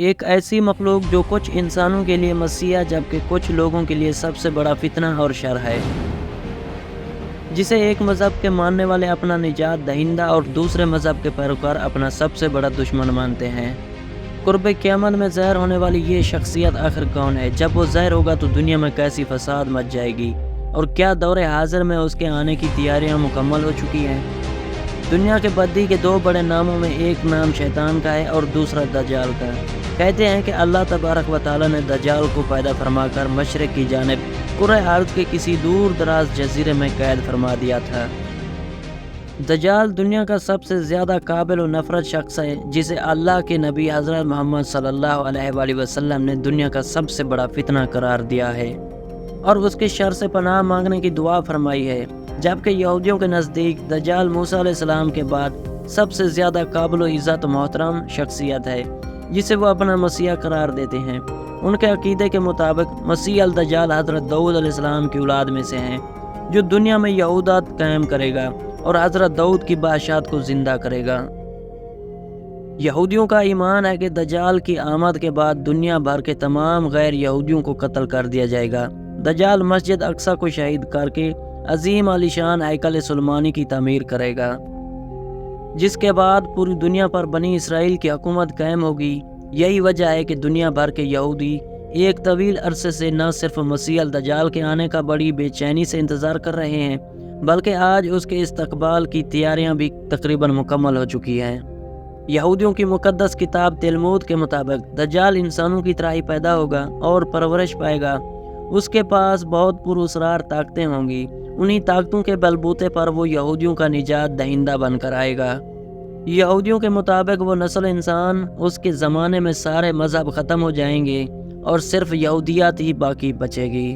ایک ایسی مخلوق جو کچھ انسانوں کے لیے مسیح جبکہ کچھ لوگوں کے لیے سب سے بڑا فتنہ اور شر ہے، جسے ایک مذہب کے ماننے والے اپنا نجات دہندہ اور دوسرے مذہب کے پیروکار اپنا سب سے بڑا دشمن مانتے ہیں۔ قرب قیامت میں ظاہر ہونے والی یہ شخصیت آخر کون ہے؟ جب وہ ظاہر ہوگا تو دنیا میں کیسی فساد مچ جائے گی، اور کیا دور حاضر میں اس کے آنے کی تیاریاں مکمل ہو چکی ہیں؟ دنیا کے بدی کے دو بڑے ناموں میں ایک نام شیطان کا ہے اور دوسرا دجال کا۔ کہتے ہیں کہ اللہ تبارک و تعالیٰ نے دجال کو پیدا فرما کر مشرق کی جانب کرۂ ارض کے کسی دور دراز جزیرے میں قید فرما دیا تھا۔ دجال دنیا کا سب سے زیادہ قابل و نفرت شخص ہے، جسے اللہ کے نبی حضرت محمد صلی اللہ علیہ وآلہ وسلم نے دنیا کا سب سے بڑا فتنہ قرار دیا ہے اور اس کے شر سے پناہ مانگنے کی دعا فرمائی ہے، جبکہ یہودیوں کے نزدیک دجال موسیٰ علیہ السلام کے بعد سب سے زیادہ قابل و عزت محترم شخصیت ہے، جسے وہ اپنا مسیح قرار دیتے ہیں۔ ان کے عقیدے کے مطابق مسیح الدجال حضرت داؤد علیہ السلام کی اولاد میں سے ہیں، جو دنیا میں یہودیت قائم کرے گا اور حضرت داؤد کی بادشاہت کو زندہ کرے گا۔ یہودیوں کا ایمان ہے کہ دجال کی آمد کے بعد دنیا بھر کے تمام غیر یہودیوں کو قتل کر دیا جائے گا۔ دجال مسجد اقصی کو شہید کر کے عظیم عالیشان ہیکل سلیمانی کی تعمیر کرے گا، جس کے بعد پوری دنیا پر بنی اسرائیل کی حکومت قائم ہوگی۔ یہی وجہ ہے کہ دنیا بھر کے یہودی ایک طویل عرصے سے نہ صرف مسیح الدجال کے آنے کا بڑی بے چینی سے انتظار کر رہے ہیں، بلکہ آج اس کے استقبال کی تیاریاں بھی تقریباً مکمل ہو چکی ہیں۔ یہودیوں کی مقدس کتاب تلمود کے مطابق دجال انسانوں کی طرح ہی پیدا ہوگا اور پرورش پائے گا۔ اس کے پاس بہت پراسرار طاقتیں ہوں گی۔ انہی طاقتوں کے بلبوتے پر وہ یہودیوں کا نجات دہندہ بن کر آئے گا۔ یہودیوں کے مطابق وہ نسل انسان، اس کے زمانے میں سارے مذہب ختم ہو جائیں گے اور صرف یہودیت ہی باقی بچے گی۔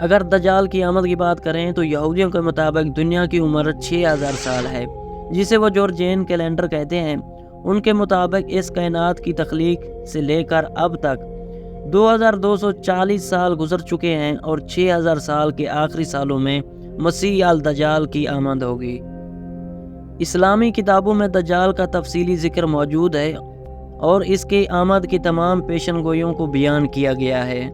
اگر دجال کی آمد کی بات کریں تو یہودیوں کے مطابق دنیا کی عمر 6000 سال ہے، جسے وہ جورجین کیلنڈر کہتے ہیں۔ ان کے مطابق اس کائنات کی تخلیق سے لے کر اب تک 2240 سال گزر چکے ہیں اور 6000 سال کے آخری سالوں میں مسیح الدجال کی آمد ہوگی۔ اسلامی کتابوں میں دجال کا تفصیلی ذکر موجود ہے اور اس کے آمد کی تمام پیشن گوئیوں کو بیان کیا گیا ہے۔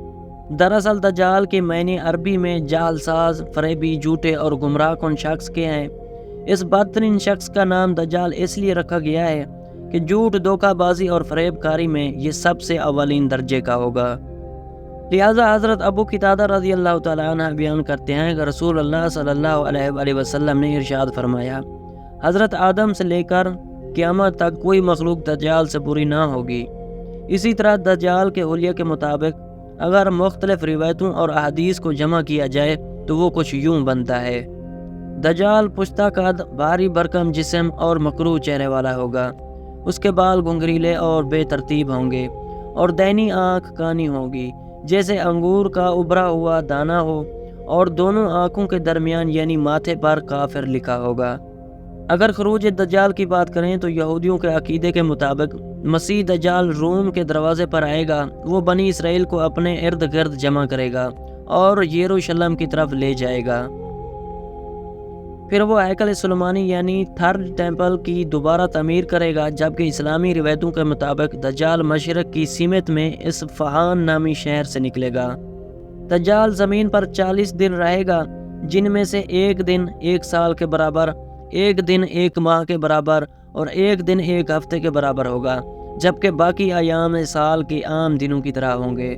دراصل دجال کے معنی عربی میں جعل ساز، فریبی، جھوٹے اور گمراہ کن شخص کے ہیں۔ اس بدترین شخص کا نام دجال اس لیے رکھا گیا ہے کہ جھوٹ، دھوکہ بازی اور فریب کاری میں یہ سب سے اولین درجے کا ہوگا۔ لہٰذا حضرت ابو قتادہ رضی اللہ تعالیٰ عنہ بیان کرتے ہیں کہ رسول اللہ صلی اللہ علیہ وآلہ وسلم نے ارشاد فرمایا، حضرت آدم سے لے کر قیامت تک کوئی مخلوق دجال سے بری نہ ہوگی۔ اسی طرح دجال کے حلیہ کے مطابق اگر مختلف روایتوں اور احادیث کو جمع کیا جائے تو وہ کچھ یوں بنتا ہے: دجال پختہ قد، بھاری بھرکم جسم اور مکروہ چہرے والا ہوگا۔ اس کے بال گھنگریلے اور بے ترتیب ہوں گے اور دائنی آنکھ کانی ہوگی جیسے انگور کا ابھرا ہوا دانہ ہو، اور دونوں آنکھوں کے درمیان یعنی ماتھے پر کافر لکھا ہوگا۔ اگر خروج دجال کی بات کریں تو یہودیوں کے عقیدے کے مطابق مسیح دجال روم کے دروازے پر آئے گا۔ وہ بنی اسرائیل کو اپنے ارد گرد جمع کرے گا اور یروشلم کی طرف لے جائے گا۔ پھر وہ ہیکل سلیمانی یعنی تھرڈ ٹیمپل کی دوبارہ تعمیر کرے گا، جبکہ اسلامی روایتوں کے مطابق دجال مشرق کی سمت میں اصفہان نامی شہر سے نکلے گا۔ دجال زمین پر 40 دن رہے گا، جن میں سے ایک دن 1 سال کے برابر، ایک دن 1 ماہ کے برابر اور ایک دن 1 ہفتے کے برابر ہوگا، جبکہ باقی ایام سال کے عام دنوں کی طرح ہوں گے۔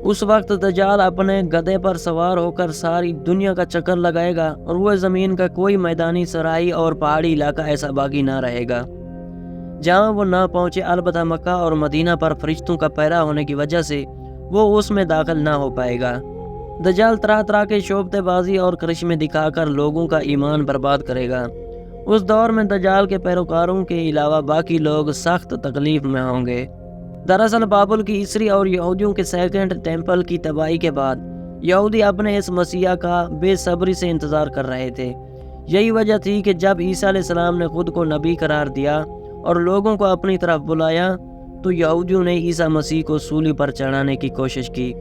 اس وقت دجال اپنے گدھے پر سوار ہو کر ساری دنیا کا چکر لگائے گا اور وہ زمین کا کوئی میدانی، صحرائی اور پہاڑی علاقہ ایسا باقی نہ رہے گا جہاں وہ نہ پہنچے، البتہ مکہ اور مدینہ پر فرشتوں کا پہرا ہونے کی وجہ سے وہ اس میں داخل نہ ہو پائے گا۔ دجال طرح طرح کے شعبدے بازی اور کرشمے دکھا کر لوگوں کا ایمان برباد کرے گا۔ اس دور میں دجال کے پیروکاروں کے علاوہ باقی لوگ سخت تکلیف میں ہوں گے۔ دراصل بابل کی عیسوی اور یہودیوں کے سیکنڈ ٹیمپل کی تباہی کے بعد یہودی اپنے اس مسیح کا بے صبری سے انتظار کر رہے تھے۔ یہی وجہ تھی کہ جب عیسیٰ علیہ السلام نے خود کو نبی قرار دیا اور لوگوں کو اپنی طرف بلایا تو یہودیوں نے عیسیٰ مسیح کو سولی پر چڑھانے کی کوشش کی،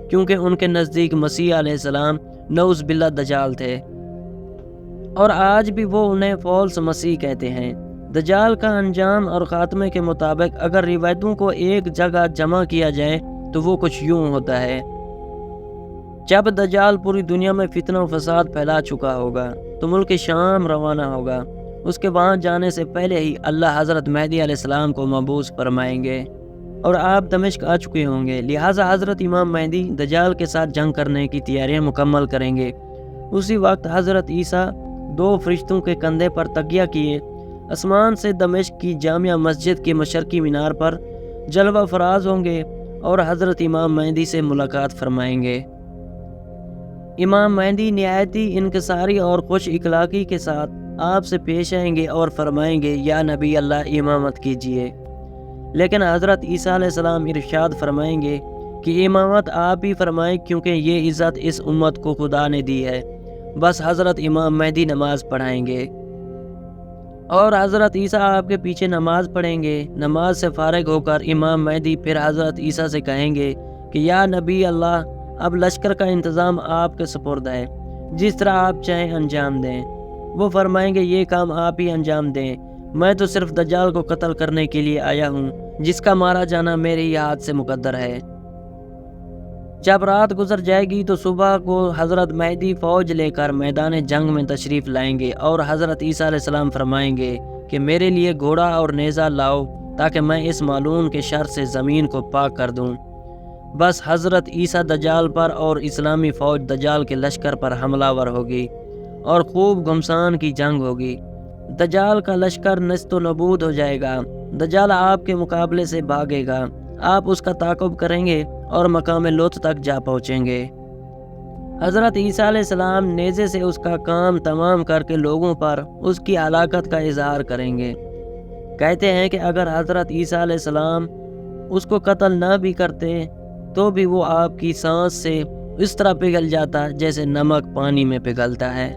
کیونکہ ان کے نزدیک مسیح علیہ السلام نعوذ باللہ دجال تھے، اور آج بھی وہ انہیں فالس مسیح کہتے ہیں۔ دجال کا انجام اور خاتمے کے مطابق اگر روایتوں کو ایک جگہ جمع کیا جائے تو وہ کچھ یوں ہوتا ہے۔ جب دجال پوری دنیا میں فتنہ و فساد پھیلا چکا ہوگا تو ملک شام روانہ ہوگا۔ اس کے وہاں جانے سے پہلے ہی اللہ حضرت مہدی علیہ السلام کو مبعوث فرمائیں گے اور آپ دمشق آ چکے ہوں گے، لہٰذا حضرت امام مہدی دجال کے ساتھ جنگ کرنے کی تیاریاں مکمل کریں گے۔ اسی وقت حضرت عیسیٰ 2 فرشتوں کے کندھے پر تکیہ کیے آسمان سے دمشق کی جامع مسجد کے مشرقی مینار پر جلوہ فراز ہوں گے اور حضرت امام مہدی سے ملاقات فرمائیں گے۔ امام مہدی نہایتی انکساری اور خوش اخلاقی کے ساتھ آپ سے پیش آئیں گے اور فرمائیں گے یا نبی اللہ امامت کیجیے، لیکن حضرت عیسیٰ علیہ السلام ارشاد فرمائیں گے کہ امامت آپ ہی فرمائیں کیونکہ یہ عزت اس امت کو خدا نے دی ہے۔ بس حضرت امام مہدی نماز پڑھائیں گے اور حضرت عیسیٰ آپ کے پیچھے نماز پڑھیں گے۔ نماز سے فارغ ہو کر امام مہدی پھر حضرت عیسیٰ سے کہیں گے کہ یا نبی اللہ، اب لشکر کا انتظام آپ کے سپرد ہے، جس طرح آپ چاہیں انجام دیں۔ وہ فرمائیں گے یہ کام آپ ہی انجام دیں، میں تو صرف دجال کو قتل کرنے کے لیے آیا ہوں، جس کا مارا جانا میرے ہی ہاتھ سے مقدر ہے۔ جب رات گزر جائے گی تو صبح کو حضرت مہدی فوج لے کر میدان جنگ میں تشریف لائیں گے اور حضرت عیسیٰ علیہ السلام فرمائیں گے کہ میرے لیے گھوڑا اور نیزہ لاؤ تاکہ میں اس معلوم کے شر سے زمین کو پاک کر دوں۔ بس حضرت عیسیٰ دجال پر اور اسلامی فوج دجال کے لشکر پر حملہ ور ہوگی اور خوب گھمسان کی جنگ ہوگی۔ دجال کا لشکر نیست و نابود ہو جائے گا۔ دجال آپ کے مقابلے سے بھاگے گا، آپ اس کا تعاقب کریں گے اور مقام لوط تک جا پہنچیں گے۔ حضرت عیسیٰ علیہ السلام نیزے سے اس کا کام تمام کر کے لوگوں پر اس کی ہلاکت کا اظہار کریں گے۔ کہتے ہیں کہ اگر حضرت عیسیٰ علیہ السلام اس کو قتل نہ بھی کرتے تو بھی وہ آپ کی سانس سے اس طرح پگھل جاتا جیسے نمک پانی میں پگھلتا ہے۔